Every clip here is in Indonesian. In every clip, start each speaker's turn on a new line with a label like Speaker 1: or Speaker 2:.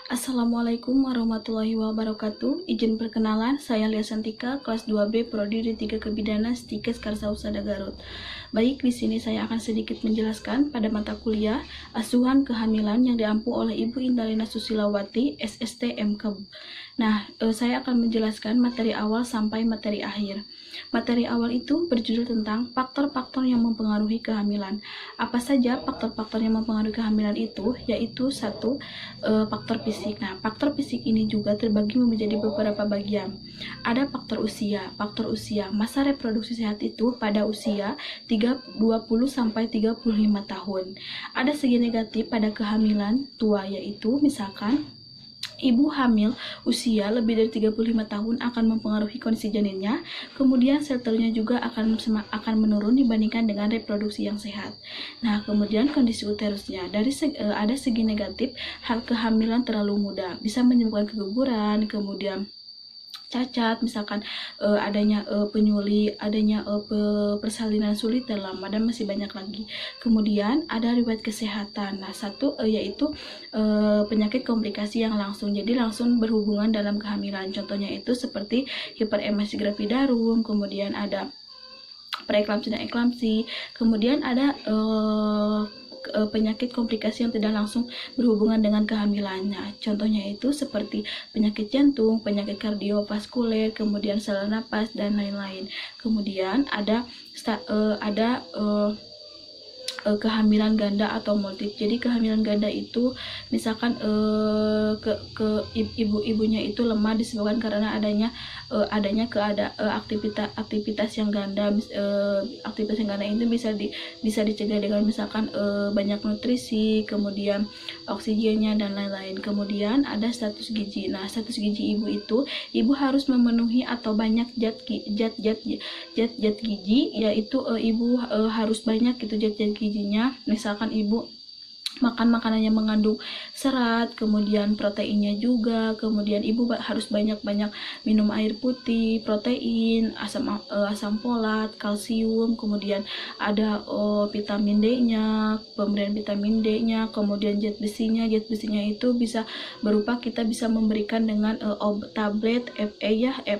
Speaker 1: Assalamualaikum warahmatullahi wabarakatuh. Izin perkenalan, saya Lia Santika, kelas 2B, Prodi D3 Kebidanan, Stikes Karsaudsada Garut. Baik, di sini saya akan sedikit menjelaskan pada mata kuliah Asuhan Kehamilan yang diampu oleh Ibu Indalina Susilawati, SST MKB. Nah, saya akan menjelaskan materi awal sampai materi akhir. Materi awal itu berjudul tentang faktor-faktor yang mempengaruhi kehamilan. Apa saja faktor-faktor yang mempengaruhi kehamilan itu? Yaitu satu, faktor fisik. Nah, faktor fisik ini juga terbagi menjadi beberapa bagian. Ada faktor usia. Faktor usia, masa reproduksi sehat itu pada usia 20 sampai 35 tahun. Ada segi negatif pada kehamilan tua, yaitu misalkan ibu hamil usia lebih dari 35 tahun akan mempengaruhi kondisi janinnya, kemudian sel telurnya juga akan menurun dibandingkan dengan reproduksi yang sehat. Nah, kemudian kondisi uterusnya, ada segi negatif, hal kehamilan terlalu muda bisa menyebabkan keguguran, kemudian cacat, misalkan adanya penyuli, adanya persalinan sulit dan lama, dan masih banyak lagi. Kemudian ada riwayat kesehatan. Nah, satu yaitu penyakit komplikasi yang langsung, jadi langsung berhubungan dalam kehamilan. Contohnya itu seperti hiperemesis gravidarum, kemudian ada preeklamsi dan eklamsi, kemudian ada penyakit komplikasi yang tidak langsung berhubungan dengan kehamilannya. Contohnya itu seperti penyakit jantung, penyakit kardiovaskuler, kemudian saluran napas dan lain-lain. Kemudian ada kehamilan ganda atau multip. Jadi kehamilan ganda itu misalkan ibunya itu lemah disebabkan karena adanya aktivitas yang ganda. Aktivitas yang ganda itu bisa dicegah dengan misalkan banyak nutrisi, kemudian oksigennya dan lain-lain. Kemudian ada status gizi. Nah, status gizi ibu harus memenuhi atau banyak zat gizi, yaitu ibu harus banyak gitu zat gizinya. Misalkan ibu makan makanan yang mengandung serat, kemudian proteinnya juga, kemudian ibu harus banyak-banyak minum air putih, protein, asam folat, kalsium, kemudian ada vitamin D-nya, pemberian vitamin D-nya, kemudian zat besinya. Zat besinya itu bisa berupa kita bisa memberikan dengan tablet FE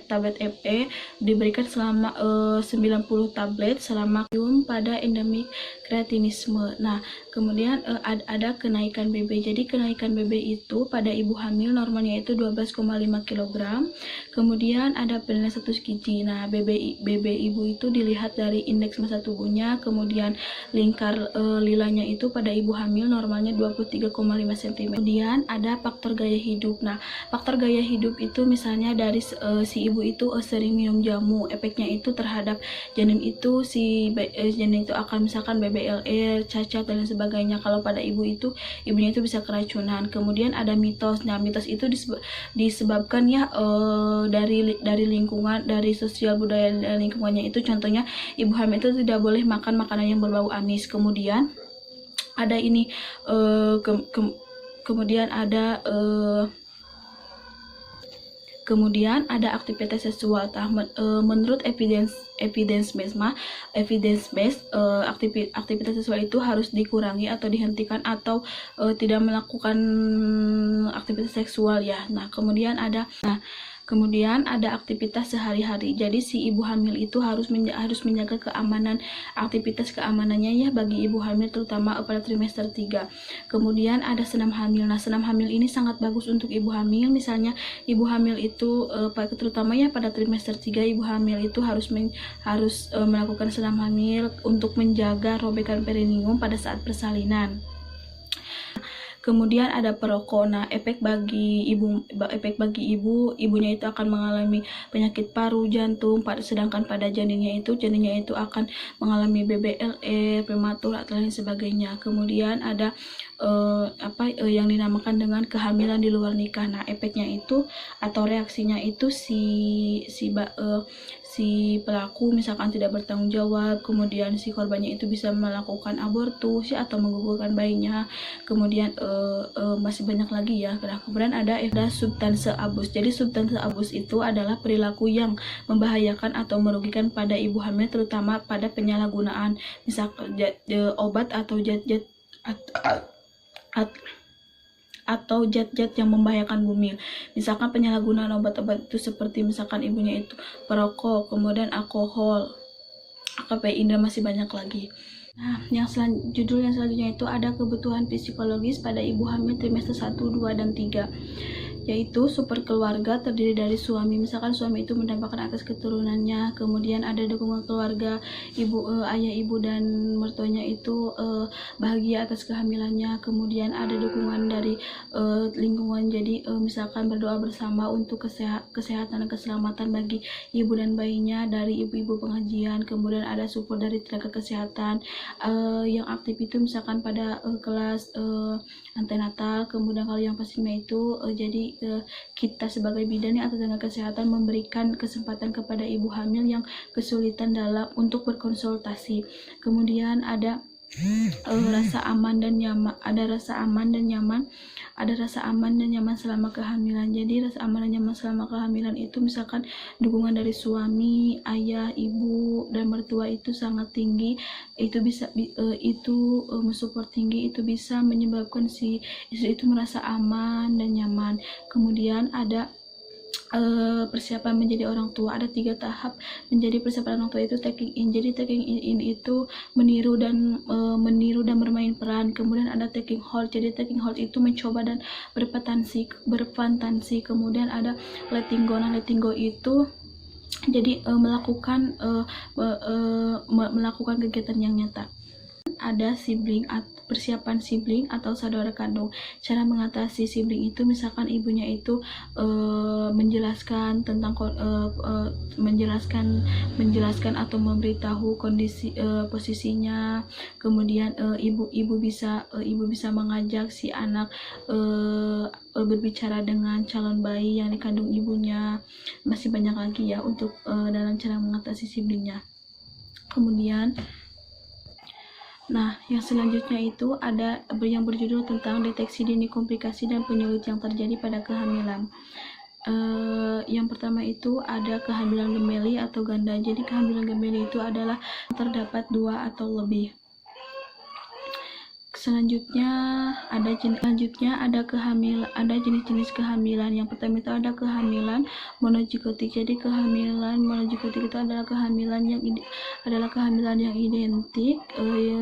Speaker 1: tablet FE diberikan selama 90 tablet selama pada endemik kreatinisme. Nah, kemudian ada kenaikan BB. Jadi kenaikan BB itu pada ibu hamil normalnya itu 12,5 kg. Kemudian ada penilaian status gizi. Nah, BB ibu itu dilihat dari indeks massa tubuhnya, kemudian lingkar lilanya itu pada ibu hamil normalnya 23,5 cm. Kemudian ada faktor gaya hidup. Nah, faktor gaya hidup itu misalnya dari si ibu itu sering minum jamu, efeknya itu terhadap janin itu janin itu akan misalkan BBLR, cacat dan sebagainya. Kalau pada ibunya itu bisa keracunan. Kemudian ada mitos. Nah, mitos itu disebabkan ya dari lingkungan, dari sosial budaya dan lingkungannya itu. Contohnya ibu hamil itu tidak boleh makan makanan yang berbau amis. Kemudian ada ini kemudian ada aktivitas seksual. Menurut evidence based aktivitas seksual itu harus dikurangi atau dihentikan atau tidak melakukan aktivitas seksual ya. Kemudian ada aktivitas sehari-hari. Jadi si ibu hamil itu harus menjaga keamanan, aktivitas keamanannya ya bagi ibu hamil terutama pada trimester 3. Kemudian ada senam hamil. Nah, senam hamil ini sangat bagus untuk ibu hamil. Misalnya ibu hamil itu terutama ya pada trimester 3 ibu hamil itu harus melakukan senam hamil untuk menjaga robekan perineum pada saat persalinan. Kemudian ada perokok. Nah, efek bagi ibunya itu akan mengalami penyakit paru, jantung, sedangkan pada janinnya itu akan mengalami BBLR, prematur dan lain sebagainya. Kemudian ada yang dinamakan dengan kehamilan di luar nikah. Nah, efeknya itu atau reaksinya itu si pelaku misalkan tidak bertanggung jawab, kemudian si korbannya itu bisa melakukan abortus ya, atau menggugurkan bayinya. Kemudian masih banyak lagi ya. Kemudian ada substansi abus. Jadi substansi abus itu adalah perilaku yang membahayakan atau merugikan pada ibu hamil, terutama pada penyalahgunaan misalkan obat atau zat atau zat-zat yang membahayakan bumi. Misalkan penyalahgunaan obat-obat itu seperti misalkan ibunya itu perokok, kemudian alkohol, kafein, dan masih banyak lagi. Nah, judul yang selanjutnya itu ada kebutuhan psikologis pada ibu hamil trimester 1, 2, dan 3, yaitu super keluarga terdiri dari suami. Misalkan suami itu mendapatkan atas keturunannya, kemudian ada dukungan keluarga, ayah ibu dan mertuanya itu bahagia atas kehamilannya, kemudian ada dukungan dari lingkungan, jadi misalkan berdoa bersama untuk kesehatan dan keselamatan bagi ibu dan bayinya dari ibu-ibu pengajian, kemudian ada support dari tenaga kesehatan yang aktif itu misalkan pada kelas antenatal, kemudian kalau yang pastinya itu jadi kita sebagai bidan atau tenaga kesehatan memberikan kesempatan kepada ibu hamil yang kesulitan untuk berkonsultasi. Kemudian ada rasa aman dan nyaman selama kehamilan. Jadi rasa aman dan nyaman selama kehamilan itu misalkan dukungan dari suami, ayah, ibu, dan mertua itu sangat tinggi. Itu bisa mensupport tinggi, itu bisa menyebabkan si istri itu merasa aman dan nyaman. Kemudian ada persiapan menjadi orang tua. Ada 3 tahap menjadi persiapan orang tua, itu taking in. Jadi taking in itu meniru dan bermain peran. Kemudian ada taking hold. Jadi taking hold itu mencoba dan berfantasi. Kemudian ada letting go. Nah, letting go itu jadi melakukan kegiatan yang nyata. Ada persiapan sibling atau saudara kandung. Cara mengatasi sibling itu misalkan ibunya itu menjelaskan atau memberitahu kondisi posisinya. Kemudian ibu bisa mengajak si anak berbicara dengan calon bayi yang dikandung ibunya. Masih banyak lagi ya untuk dalam cara mengatasi siblingnya. Kemudian yang selanjutnya itu ada yang berjudul tentang deteksi dini komplikasi dan penyulit yang terjadi pada kehamilan. Yang pertama itu ada kehamilan gemeli atau ganda. Jadi kehamilan gemeli itu adalah terdapat 2 atau lebih. Selanjutnya ada jenis-jenis kehamilan. Yang pertama itu ada kehamilan monozigotik. Jadi kehamilan monozigotik itu adalah kehamilan yang identik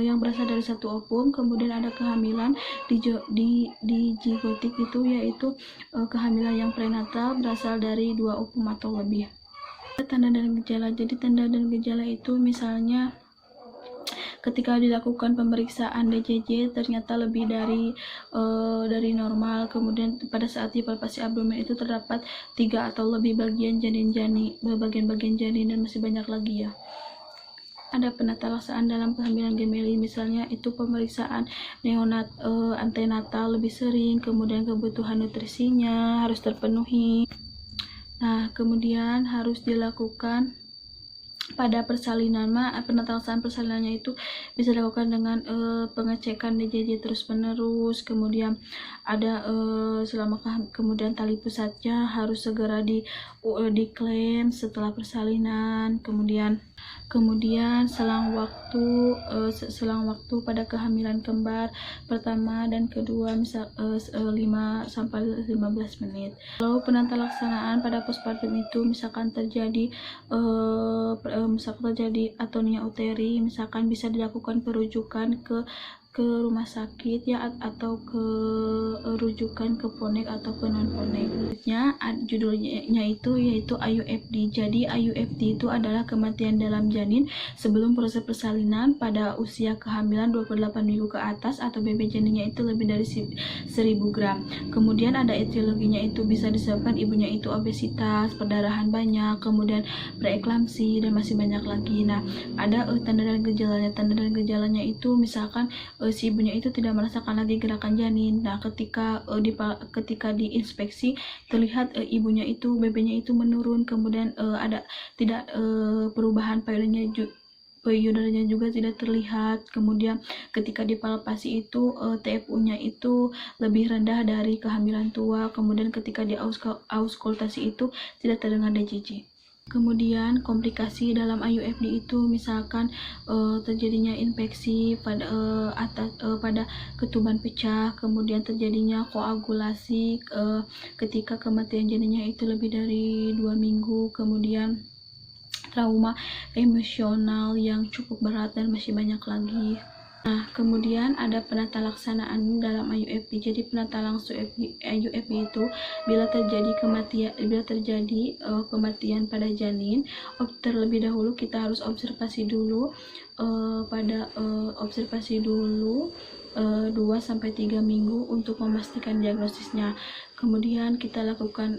Speaker 1: yang berasal dari satu ovum. Kemudian ada kehamilan dizigotik itu yaitu kehamilan yang prenatal berasal dari 2 ovum atau lebih. Tanda dan gejala. Jadi tanda dan gejala itu misalnya ketika dilakukan pemeriksaan DJJ ternyata lebih dari normal. Kemudian pada saat dipalpasi abdomen itu terdapat 3 atau lebih bagian bagian janin, dan masih banyak lagi ya. Ada penata laksaan dalam kehamilan gemeli, misalnya itu pemeriksaan neonat antenatal lebih sering, kemudian kebutuhan nutrisinya harus terpenuhi. Nah, kemudian harus dilakukan pada persalinan. Penata laksaan persalinannya itu bisa dilakukan dengan pengecekan DJJ terus menerus. Kemudian ada kemudian tali pusatnya harus segera diklaim setelah persalinan. Kemudian selang waktu pada kehamilan kembar pertama dan kedua 5-15 menit. Kalau penata laksanaan pada postpartum itu misalkan terjadi atonia uteri, misalkan bisa dilakukan perujukan ke rumah sakit ya, atau ke rujukan ke ponek atau ke non ponek. Judulnya itu yaitu IUFD. Jadi IUFD itu adalah kematian dalam janin sebelum proses persalinan pada usia kehamilan 28 minggu ke atas atau BB janinnya itu lebih dari 1000 gram. Kemudian ada etiologinya, itu bisa disebabkan ibunya itu obesitas, perdarahan banyak, kemudian preeklamsi, dan masih banyak lagi. Nah, ada tanda dan gejalanya. Tanda dan gejalanya itu misalkan si ibunya itu tidak merasakan lagi gerakan janin. Nah, ketika diinspeksi terlihat ibunya itu, BB-nya itu menurun, kemudian ada tidak perubahan payudaranya juga tidak terlihat. Kemudian ketika dipalpasi itu TFU-nya itu lebih rendah dari kehamilan tua. Kemudian ketika di auskultasi itu tidak terdengar DJJ. Kemudian komplikasi dalam IUFD itu misalkan terjadinya infeksi pada ketuban pecah, kemudian terjadinya koagulasi ketika kematian janinnya itu lebih dari 2 minggu, kemudian trauma emosional yang cukup berat, dan masih banyak lagi. Nah, kemudian ada penata laksanaan dalam IUFD. Jadi penata langsung IUFD itu bila terjadi kematian pada janin, terlebih dahulu kita harus observasi dulu 2-3 minggu untuk memastikan diagnosisnya. Kemudian kita lakukan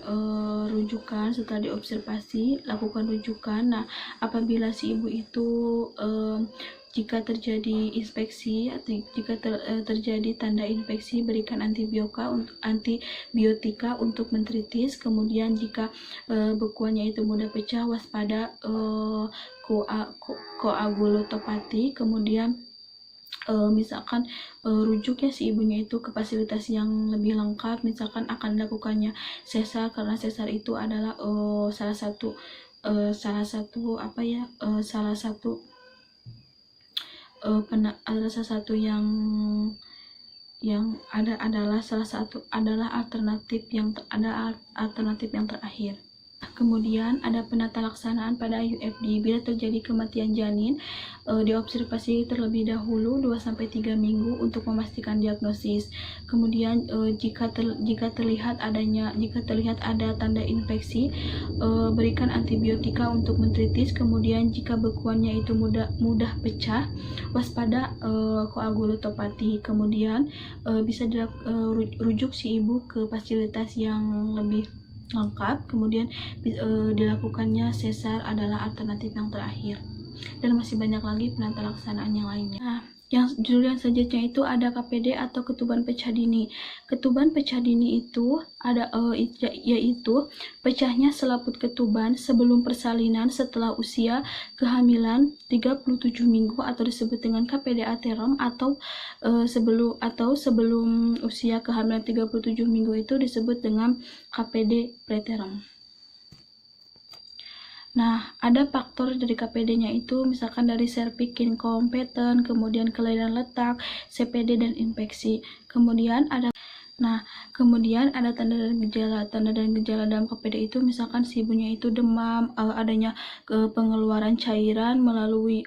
Speaker 1: rujukan. Setelah diobservasi, lakukan rujukan. Nah, apabila si ibu itu jika terjadi infeksi atau jika terjadi tanda infeksi, berikan antibiotika untuk mentritis. Kemudian jika bekuannya itu mudah pecah, waspada koagulopati. Kemudian misalkan rujuk ya si ibunya itu ke fasilitas yang lebih lengkap, misalkan akan dilakukannya sesar, karena sesar itu adalah salah satu alternatif yang terakhir. Kemudian ada penata laksanaan pada IUFD. Bila terjadi kematian janin, diobservasi terlebih dahulu 2-3 minggu untuk memastikan diagnosis. Kemudian jika terlihat ada tanda infeksi, berikan antibiotika untuk mentritis. Kemudian jika bekuannya itu mudah pecah, waspada koagulopati. Kemudian bisa rujuk si ibu ke fasilitas yang lebih lengkap. Kemudian dilakukannya sesar adalah alternatif yang terakhir, dan masih banyak lagi penata laksanaan yang lainnya. Nah, judul yang selanjutnya itu ada KPD atau ketuban pecah dini. Ketuban pecah dini itu yaitu pecahnya selaput ketuban sebelum persalinan setelah usia kehamilan 37 minggu, atau disebut dengan KPD aterem, atau sebelum usia kehamilan 37 minggu itu disebut dengan KPD preterm. Nah, ada faktor dari KPD-nya itu misalkan dari serviks, incompetence, kemudian kelainan letak, CPD, dan infeksi. Kemudian ada tanda dan gejala. Tanda dan gejala dalam KPD itu misalkan si ibunya itu demam, adanya pengeluaran cairan melalui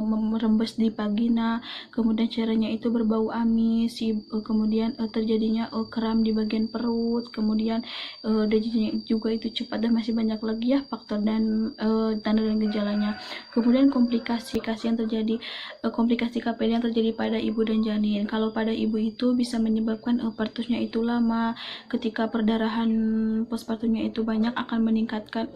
Speaker 1: merembes di vagina, kemudian cairannya itu berbau amis, kemudian terjadinya kram di bagian perut, kemudian denyutnya juga itu cepat, dan masih banyak lagi ya faktor dan tanda dan gejalanya. Kemudian komplikasi KPD yang terjadi pada ibu dan janin. Kalau pada ibu itu bisa menyebabkan partusnya itu lama. Ketika perdarahan postpartumnya itu banyak, akan meningkatkan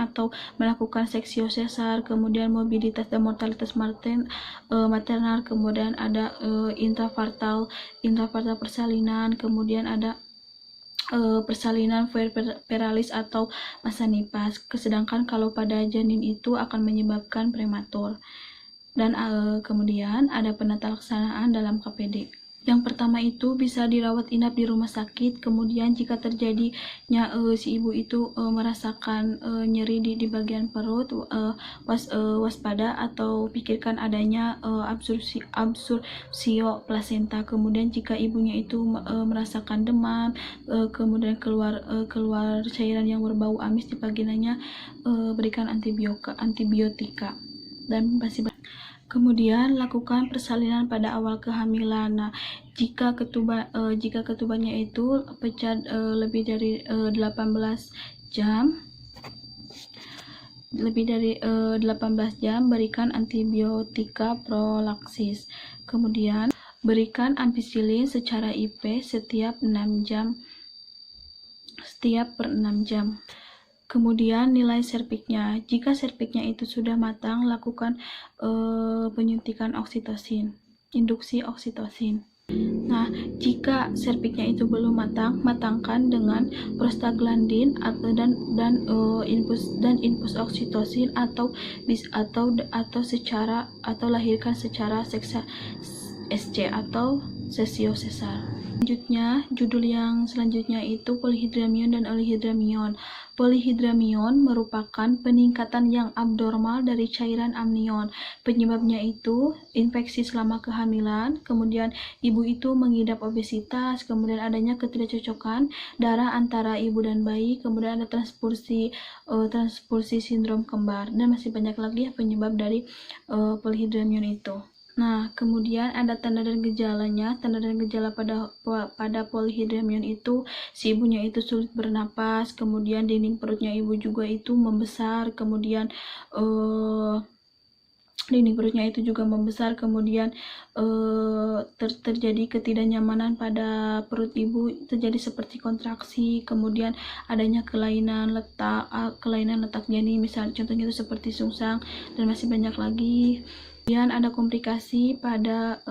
Speaker 1: atau melakukan seksio sesar. Kemudian mobilitas dan mortalitas maternal. Kemudian ada intrapartal persalinan. Kemudian ada persalinan puerperalis atau masa nifas. Sedangkan kalau pada janin itu akan menyebabkan prematur. Dan kemudian ada penata laksanaan dalam KPD. Yang pertama itu bisa dirawat inap di rumah sakit. Kemudian jika terjadinya si ibu itu merasakan nyeri di bagian perut, waspada atau pikirkan adanya absursio plasenta. Kemudian jika ibunya itu merasakan demam, kemudian keluar cairan yang berbau amis di vaginanya, berikan antibiotika. Dan masih kemudian lakukan persalinan pada awal kehamilan. Nah, jika ketubannya itu pecah lebih dari 18 jam, berikan antibiotika prolaksis. Kemudian berikan ampicillin secara IP setiap per 6 jam. Kemudian nilai serviknya. Jika serviknya itu sudah matang, lakukan penyuntikan oksitosin, induksi oksitosin. Nah, jika serviknya itu belum matang, matangkan dengan prostaglandin dan infus oksitosin atau lahirkan secara SC atau sesio sesar. Selanjutnya, judul yang selanjutnya itu polihidramion dan olihidramion. Polihidramion merupakan peningkatan yang abnormal dari cairan amnion. Penyebabnya itu infeksi selama kehamilan, kemudian ibu itu mengidap obesitas, kemudian adanya ketidakcocokan darah antara ibu dan bayi, kemudian ada transfusi sindrom kembar, dan masih banyak lagi penyebab dari polihidramion itu. Nah, kemudian ada tanda dan gejalanya. Tanda dan gejala pada polihidramion itu si ibunya itu sulit bernapas, kemudian dinding perutnya ibu juga itu membesar, kemudian dinding perutnya itu juga membesar, kemudian terjadi ketidaknyamanan pada perut ibu, terjadi seperti kontraksi, kemudian adanya kelainan letak janin, misalnya contohnya itu seperti sungsang, dan masih banyak lagi. Kemudian ada komplikasi pada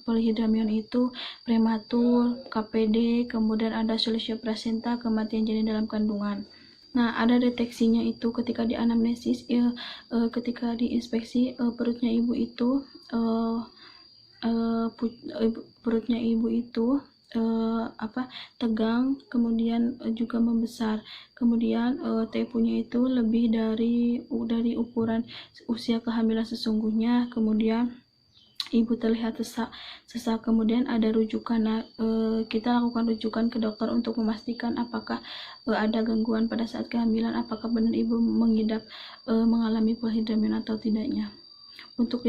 Speaker 1: polihidramion itu prematur, KPD, kemudian ada selisio plasenta, kematian janin dalam kandungan. Nah, ada deteksinya itu ketika di anamnesis, ketika diinspeksi perutnya ibu itu, tegang, kemudian juga membesar, kemudian TPU-nya itu lebih dari ukuran usia kehamilan sesungguhnya, kemudian ibu terlihat sesak, kemudian ada rujukan. Nah, kita lakukan rujukan ke dokter untuk memastikan apakah ada gangguan pada saat kehamilan, apakah benar ibu mengalami polihidramion atau tidaknya. Untuk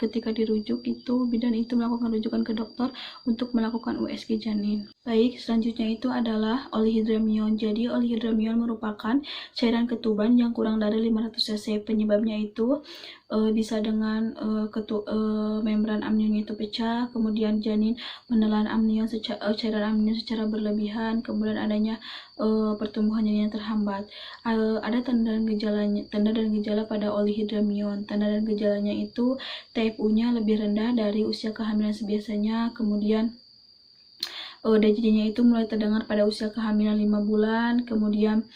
Speaker 1: ketika dirujuk itu, bidan itu melakukan rujukan ke dokter untuk melakukan USG janin. Baik, selanjutnya itu adalah olihidramion. Jadi olihidramion merupakan cairan ketuban yang kurang dari 500 cc. Penyebabnya itu bisa dengan membran amnionnya itu pecah, kemudian janin menelan cairan amnion secara berlebihan, kemudian adanya pertumbuhan janin yang terhambat. Ada tanda dan gejala pada olihidramion. Tanda dan gejalanya itu TFU-nya lebih rendah dari usia kehamilan sebiasanya, kemudian DJJ-nya itu mulai terdengar pada usia kehamilan 5 bulan, kemudian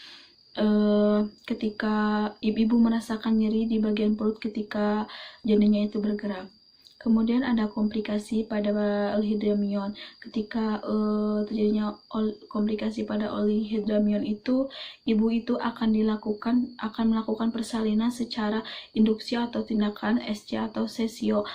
Speaker 1: ketika ibu merasakan nyeri di bagian perut ketika janinnya itu bergerak. Kemudian ada komplikasi pada olihidramion. Ketika terjadinya komplikasi pada olihidramion itu, ibu itu akan melakukan persalinan secara induksi atau tindakan SC atau seksio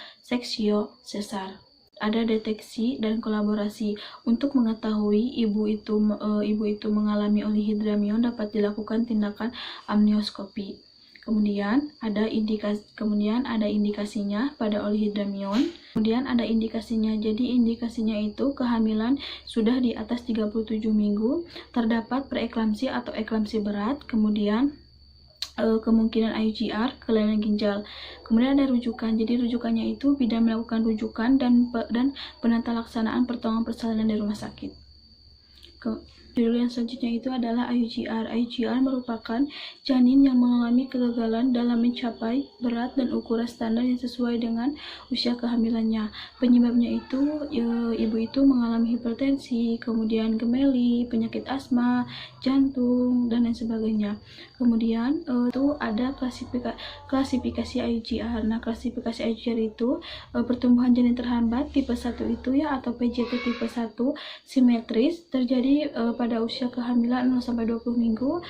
Speaker 1: sesar. Ada deteksi dan kolaborasi. Untuk mengetahui ibu itu mengalami olihidramion, dapat dilakukan tindakan amnioskopi. Kemudian ada indikasinya pada olihidramion. Kemudian ada indikasinya. Jadi indikasinya itu kehamilan sudah di atas 37 minggu, terdapat preeklamsi atau eklamsi berat, kemudian kemungkinan IUGR, kelainan ginjal. Kemudian ada rujukan. Jadi rujukannya itu bidan melakukan rujukan dan penata laksanaan pertolongan persalinan di rumah sakit. Judul yang selanjutnya itu adalah IUGR. IUGR merupakan janin yang mengalami kegagalan dalam mencapai berat dan ukuran standar yang sesuai dengan usia kehamilannya. Penyebabnya itu ibu itu mengalami hipertensi, kemudian gemeli, penyakit asma, jantung, dan lain sebagainya. Kemudian itu ada klasifikasi IUGR. Nah, klasifikasi IUGR itu pertumbuhan janin terhambat tipe 1 itu atau PJT tipe 1 simetris terjadi pada usia kehamilan 0-20 minggu.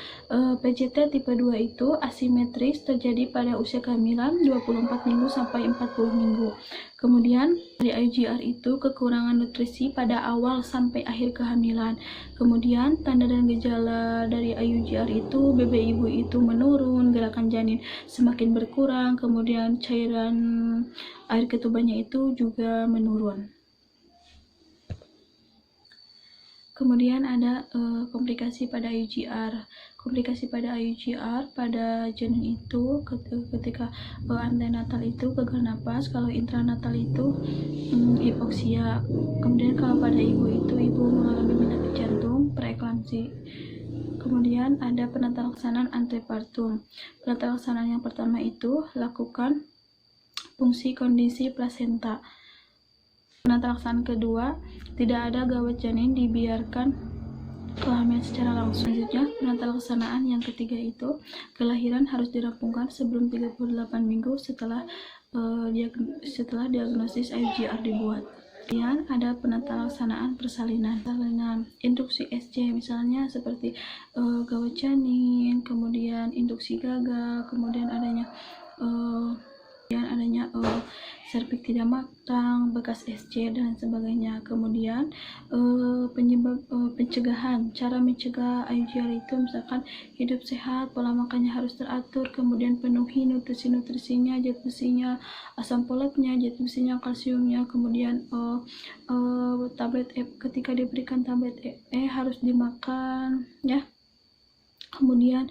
Speaker 1: PJT tipe 2 itu asimetris terjadi pada usia kehamilan 24 minggu sampai 40 minggu. Kemudian dari IUGR itu kekurangan nutrisi pada awal sampai akhir kehamilan. Kemudian tanda dan gejala dari IUGR itu BB ibu itu menurun, gerakan janin semakin berkurang, kemudian cairan air ketubannya itu juga menurun. Kemudian ada komplikasi pada IUGR. Komplikasi pada IUGR pada janin itu ketika antenatal itu gagal napas, kalau intranatal itu hipoksia. Kemudian kalau pada ibu itu ibu mengalami penyakit jantung, preeklamsi. Kemudian ada penata laksanaan antepartum. Penata laksanaan yang pertama itu lakukan fungsi kondisi plasenta. Penata laksanaan kedua, tidak ada gawat janin, dibiarkan kehamilan secara langsung. Selanjutnya, penata laksanaan yang ketiga itu, kelahiran harus dirampungkan sebelum 38 minggu setelah diagnosis IUGR dibuat. Kemudian ada penata laksanaan persalinan. Induksi SC misalnya seperti gawat janin, kemudian induksi gagal, kemudian adanya serviks tidak matang, bekas SC dan sebagainya. Kemudian pencegahan, cara mencegah IUGR itu misalkan hidup sehat, pola makannya harus teratur, kemudian penuhi nutrisinya, zat besinya, asam folatnya, zat besinya, kalsiumnya, kemudian tablet ketika diberikan tablet harus dimakan ya. Kemudian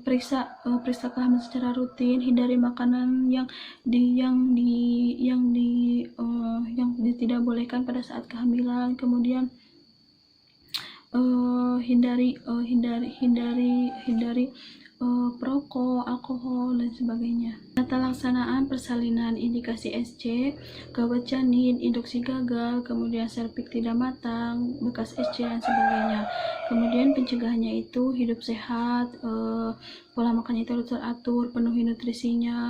Speaker 1: periksa kehamilan secara rutin, hindari makanan yang tidak bolehkan pada saat kehamilan. Kemudian hindari perokok, alkohol dan sebagainya. Tata laksanaan persalinan, indikasi SC, gawat janin, induksi gagal, kemudian serviks tidak matang, bekas SC dan sebagainya. Kemudian pencegahannya itu hidup sehat, pola makannya itu harus teratur, penuhi nutrisinya,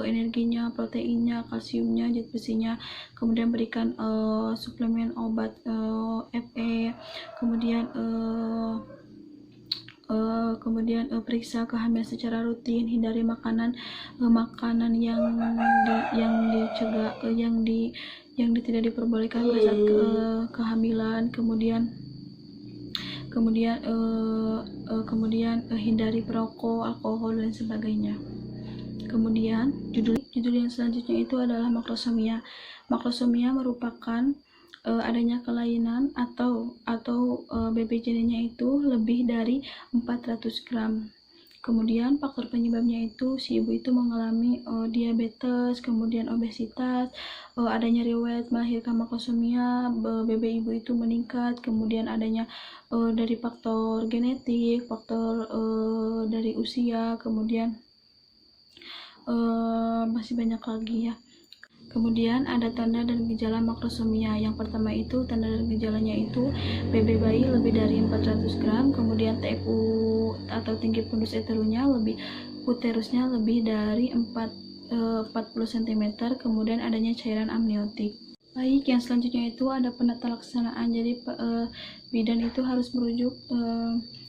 Speaker 1: energinya, proteinnya, kalsiumnya, zat besinya, kemudian berikan suplemen obat FE, kemudian periksa kehamilan secara rutin, hindari makanan yang tidak diperbolehkan pada saat kehamilan. Kemudian hindari perokok, alkohol dan sebagainya. Kemudian judul yang selanjutnya itu adalah makrosomia. Makrosomia merupakan adanya kelainan atau BB janinnya itu lebih dari 400 gram. Kemudian faktor penyebabnya itu si ibu itu mengalami diabetes, kemudian obesitas, adanya riwayat melahirkan makrosomia, BB ibu itu meningkat, kemudian adanya dari faktor genetik, faktor dari usia, kemudian masih banyak lagi ya. Kemudian ada tanda dan gejala makrosomia. Yang pertama itu tanda dan gejalanya itu BB bayi lebih dari 400 gram, kemudian TFU atau tinggi fundus uterusnya lebih dari 40 cm, kemudian adanya cairan amniotik. Baik, yang selanjutnya itu ada penata laksanaan. Jadi bidan itu harus merujuk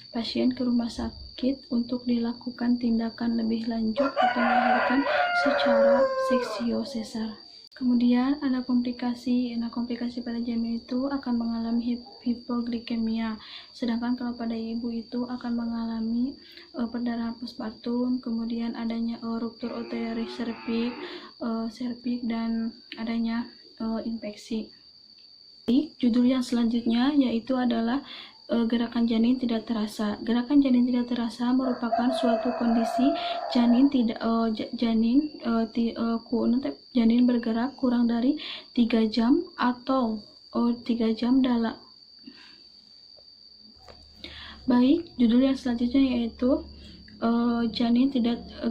Speaker 1: pasien ke rumah sakit untuk dilakukan tindakan lebih lanjut atau melahirkan secara seksio sesar. Kemudian ada komplikasi. Komplikasi pada janin itu akan mengalami hipoglikemia. Sedangkan kalau pada ibu itu akan mengalami perdarahan postpartum, kemudian adanya ruptur uterus serviks dan adanya infeksi. Judul yang selanjutnya yaitu adalah gerakan janin tidak terasa. Gerakan janin tidak terasa merupakan suatu kondisi janin bergerak kurang dari 3 jam atau 3 jam dalam. Baik, judul yang selanjutnya yaitu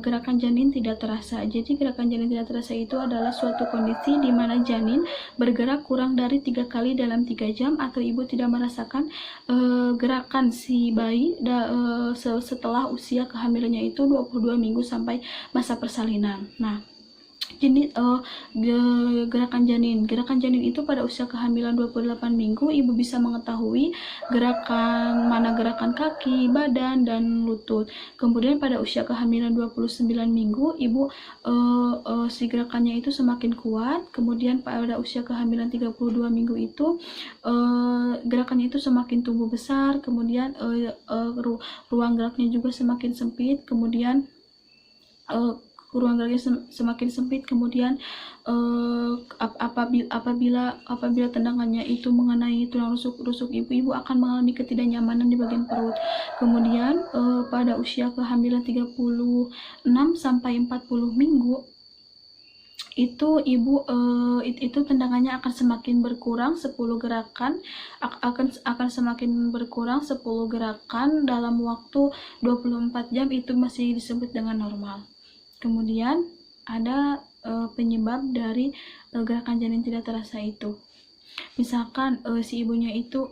Speaker 1: gerakan janin tidak terasa. Jadi gerakan janin tidak terasa itu adalah suatu kondisi di mana janin bergerak kurang dari 3 kali dalam 3 jam atau ibu tidak merasakan gerakan si bayi setelah usia kehamilannya itu 22 minggu sampai masa persalinan. Nah, gerakan janin itu pada usia kehamilan 28 minggu ibu bisa mengetahui gerakan kaki, badan, dan lutut. Kemudian pada usia kehamilan 29 minggu ibu si gerakannya itu semakin kuat. Kemudian pada usia kehamilan 32 minggu itu gerakannya itu semakin tumbuh besar. Kemudian ruang geraknya juga semakin sempit. Kemudian ruang geraknya semakin sempit. Kemudian apabila tendangannya itu mengenai tulang rusuk ibu akan mengalami ketidaknyamanan di bagian perut. Kemudian pada usia kehamilan 36 sampai 40 minggu itu ibu itu tendangannya akan semakin berkurang 10 gerakan akan semakin berkurang 10 gerakan dalam waktu 24 jam itu masih disebut dengan normal. Kemudian ada penyebab dari gerakan janin tidak terasa itu. Misalkan si ibunya itu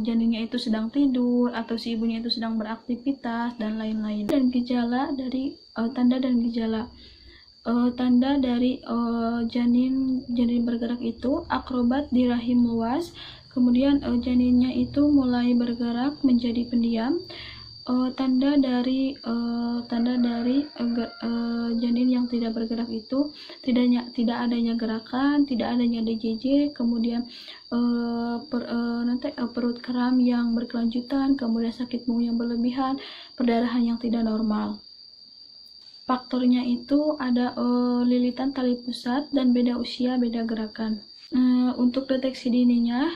Speaker 1: janinnya itu sedang tidur atau si ibunya itu sedang beraktivitas dan lain-lain. Dan gejala dari tanda dan gejala Tanda dari janin bergerak itu akrobat di rahim luas, kemudian janinnya itu mulai bergerak menjadi pendiam. Tanda dari janin yang tidak bergerak itu tidak adanya gerakan, tidak adanya DJJ, kemudian perut kram yang berkelanjutan, kemudian sakit mual yang berlebihan, perdarahan yang tidak normal. Faktornya itu ada lilitan tali pusat dan beda usia, beda gerakan. Untuk deteksi dininya,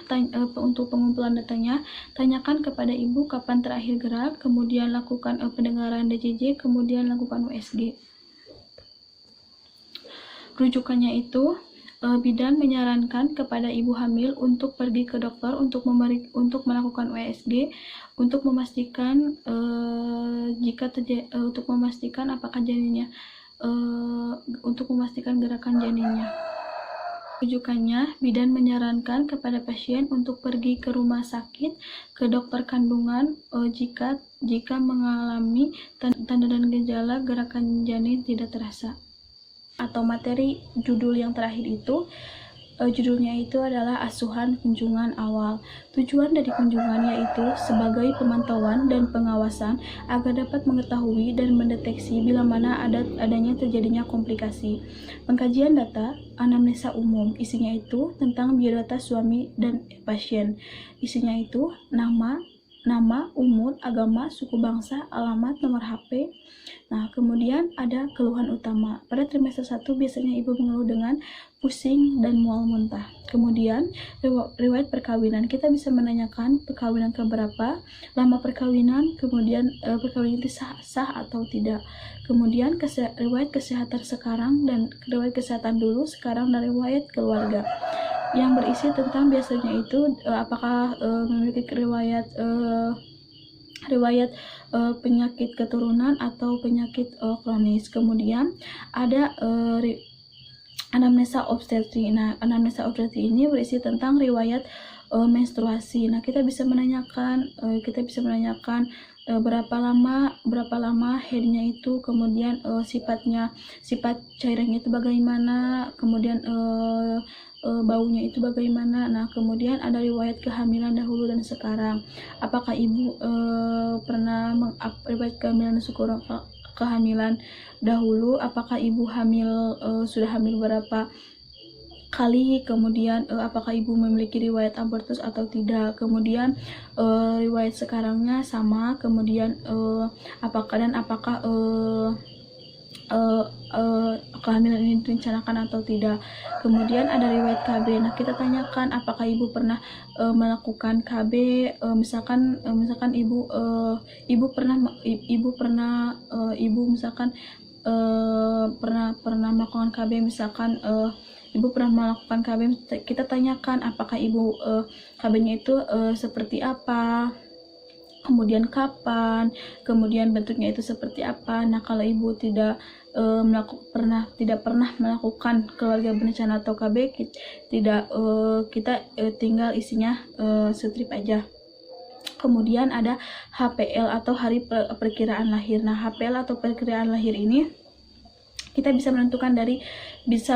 Speaker 1: untuk pengumpulan datanya, tanyakan kepada ibu kapan terakhir gerak, kemudian lakukan pendengaran DJJ, kemudian lakukan USG. Rujukannya itu, bidan menyarankan kepada ibu hamil untuk pergi ke dokter untuk melakukan USG untuk memastikan untuk memastikan apakah janinnya, untuk memastikan gerakan janinnya. Rujukannya, bidan menyarankan kepada pasien untuk pergi ke rumah sakit, ke dokter kandungan jika mengalami tanda dan gejala gerakan janin tidak terasa. Atau materi judul yang terakhir itu, judulnya itu adalah asuhan kunjungan awal. Tujuan dari kunjungan yaitu sebagai pemantauan dan pengawasan agar dapat mengetahui dan mendeteksi bila mana adanya terjadinya komplikasi. Pengkajian data anamnesa umum, isinya itu tentang biodata suami dan pasien. Isinya itu nama, umur, agama, suku bangsa, alamat, nomor HP. Nah, kemudian ada keluhan utama. Pada trimester 1 biasanya ibu mengeluh dengan pusing dan mual muntah. Kemudian riwayat perkawinan, kita bisa menanyakan perkawinan keberapa, lama perkawinan, kemudian perkawinan itu sah atau tidak. Kemudian riwayat kesehatan sekarang dan riwayat kesehatan dulu, sekarang, dan riwayat keluarga yang berisi tentang biasanya itu apakah memiliki riwayat penyakit keturunan atau penyakit kronis. Kemudian ada anamnesa obstetri. Nah, anamnesa obstetri ini berisi tentang riwayat menstruasi. Nah, kita bisa menanyakan berapa lama haidnya itu, kemudian sifat cairannya itu bagaimana, kemudian baunya itu bagaimana. Nah, kemudian ada riwayat kehamilan dahulu dan sekarang. Apakah ibu pernah riwayat kehamilan kehamilan dahulu, apakah ibu sudah hamil berapa kali, kemudian apakah ibu memiliki riwayat abortus atau tidak, kemudian riwayat sekarangnya sama, kemudian apakah kehamilan ini direncanakan atau tidak. Kemudian ada riwayat KB. Nah, kita tanyakan apakah ibu pernah melakukan KB, misalkan ibu pernah melakukan KB, misalkan ibu pernah melakukan KB, kita tanyakan apakah ibu KB-nya itu seperti apa, kemudian kapan, kemudian bentuknya itu seperti apa. Nah, kalau ibu tidak pernah melakukan keluarga berencana atau KB, kita tinggal isinya strip aja. Kemudian ada HPL atau hari perkiraan lahir. Nah, HPL atau perkiraan lahir ini kita bisa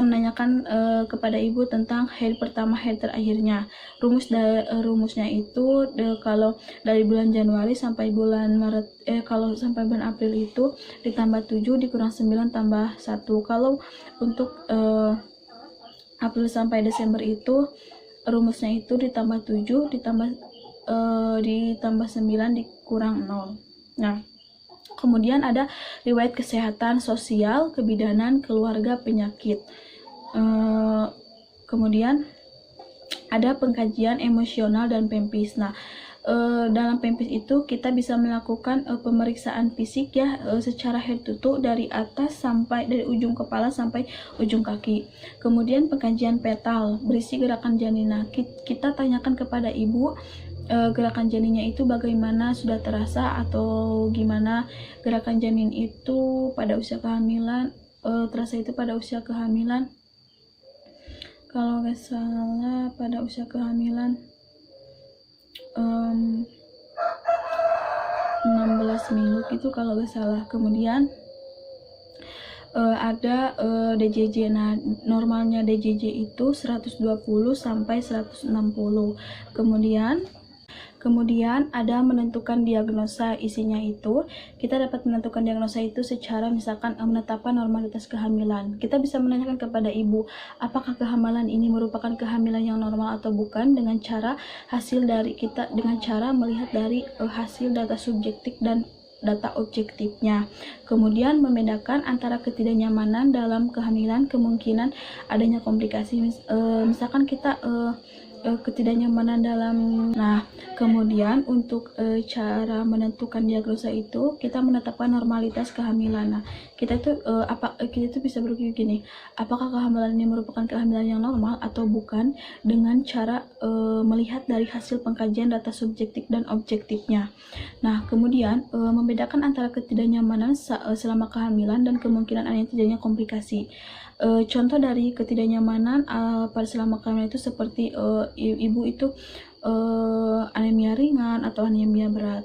Speaker 1: menanyakan kepada ibu tentang haid pertama, haid terakhirnya. Rumusnya itu kalau dari bulan Januari sampai bulan Maret, kalau sampai bulan April itu ditambah 7 dikurang 9 tambah 1. Kalau untuk April sampai Desember itu rumusnya itu ditambah 7 ditambah 9 dikurang 0. Nah, kemudian ada riwayat kesehatan sosial, kebidanan, keluarga, penyakit. Kemudian ada pengkajian emosional dan PEMPIS. Nah, dalam PEMPIS itu kita bisa melakukan pemeriksaan fisik ya, secara head to toe dari ujung kepala sampai ujung kaki. Kemudian pengkajian petal berisi gerakan janin. Nah, kita tanyakan kepada ibu gerakan janinnya itu bagaimana, sudah terasa atau gimana gerakan janin itu pada usia kehamilan, terasa itu pada usia kehamilan, kalau nggak salah pada usia kehamilan 16 minggu itu kalau nggak salah. Kemudian ada DJJ. Nah, normalnya DJJ itu 120 sampai 160. Kemudian ada menentukan diagnosa. Isinya itu kita dapat menentukan diagnosa itu secara misalkan menetapkan normalitas kehamilan. Kita bisa menanyakan kepada ibu, apakah kehamilan ini merupakan kehamilan yang normal atau bukan, dengan cara melihat dari hasil data subjektif dan data objektifnya. Kemudian membedakan antara ketidaknyamanan dalam kehamilan, kemungkinan adanya komplikasi. Misalkan kita ketidaknyamanan dalam. Nah, kemudian untuk cara menentukan diagnosa itu kita menetapkan normalitas kehamilan. Nah, kita itu bisa berpikir gini, apakah kehamilan ini merupakan kehamilan yang normal atau bukan, dengan cara melihat dari hasil pengkajian data subjektif dan objektifnya. Nah, kemudian membedakan antara ketidaknyamanan selama kehamilan dan kemungkinan adanya terjadinya komplikasi. Contoh dari ketidaknyamanan pada selama kehamilan itu seperti ibu itu anemia ringan atau anemia berat,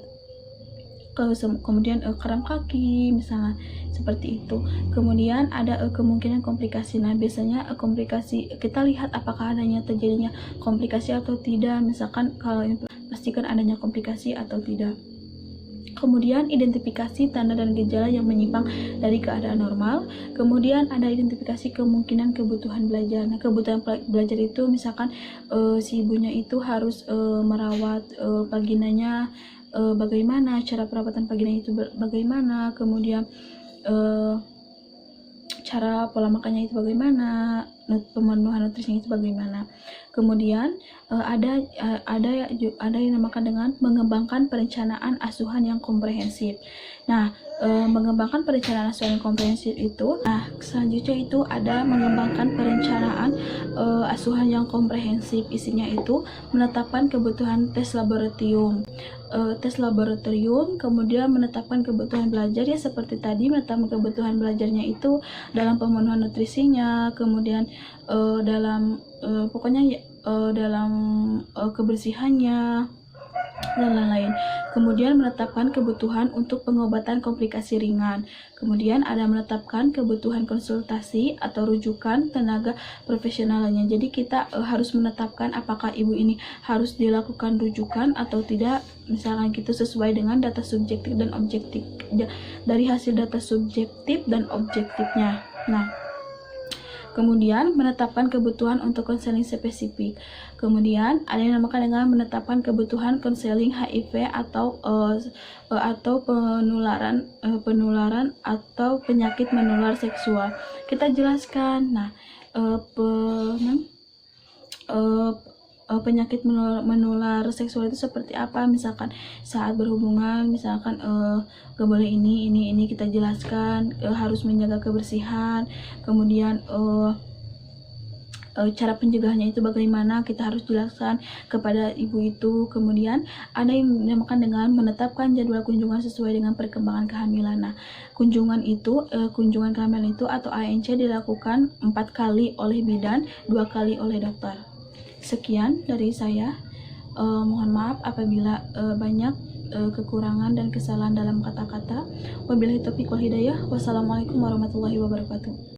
Speaker 1: kemudian kram kaki misalnya, seperti itu. Kemudian ada kemungkinan komplikasi. Nah, biasanya komplikasi kita lihat apakah adanya terjadinya komplikasi atau tidak. Misalkan kalau pastikan adanya komplikasi atau tidak. Kemudian identifikasi tanda dan gejala yang menyimpang dari keadaan normal. Kemudian ada identifikasi kemungkinan kebutuhan belajar. Nah, kebutuhan belajar itu misalkan si ibunya itu harus merawat vaginanya, bagaimana cara perawatan vagina itu bagaimana, kemudian cara pola makannya itu bagaimana, pemenuhan nutrisinya itu bagaimana. Kemudian ada yang dinamakan dengan mengembangkan perencanaan asuhan yang komprehensif. Nah, mengembangkan perencanaan asuhan yang komprehensif itu, selanjutnya itu ada mengembangkan perencanaan asuhan yang komprehensif. Isinya itu menetapkan kebutuhan tes laboratorium, kemudian menetapkan kebutuhan belajar, ya seperti tadi, menetapkan kebutuhan belajarnya itu dalam pemenuhan nutrisinya, kemudian dalam kebersihannya dan lain-lain. Kemudian menetapkan kebutuhan untuk pengobatan komplikasi ringan. Kemudian ada menetapkan kebutuhan konsultasi atau rujukan tenaga profesionalnya. Jadi kita harus menetapkan apakah ibu ini harus dilakukan rujukan atau tidak. Misalnya gitu, sesuai dengan data subjektif dan objektif, dari hasil data subjektif dan objektifnya. Nah, kemudian menetapkan kebutuhan untuk konseling spesifik. Kemudian ada yang dinamakan dengan menetapkan kebutuhan konseling HIV atau penularan atau penyakit menular seksual. Kita jelaskan. Nah, penyakit menular seksual itu seperti apa, misalkan saat berhubungan, misalkan gak boleh ini kita jelaskan, harus menjaga kebersihan, kemudian cara pencegahannya itu bagaimana, kita harus jelaskan kepada ibu itu. Kemudian ada yang dinamakan dengan menetapkan jadwal kunjungan sesuai dengan perkembangan kehamilan. Nah, kunjungan kehamilan itu atau ANC dilakukan 4 kali oleh bidan, 2 kali oleh dokter. Sekian dari saya. Mohon maaf apabila banyak kekurangan dan kesalahan dalam kata-kata. Wabillahi taufiq wal hidayah. Wassalamualaikum warahmatullahi wabarakatuh.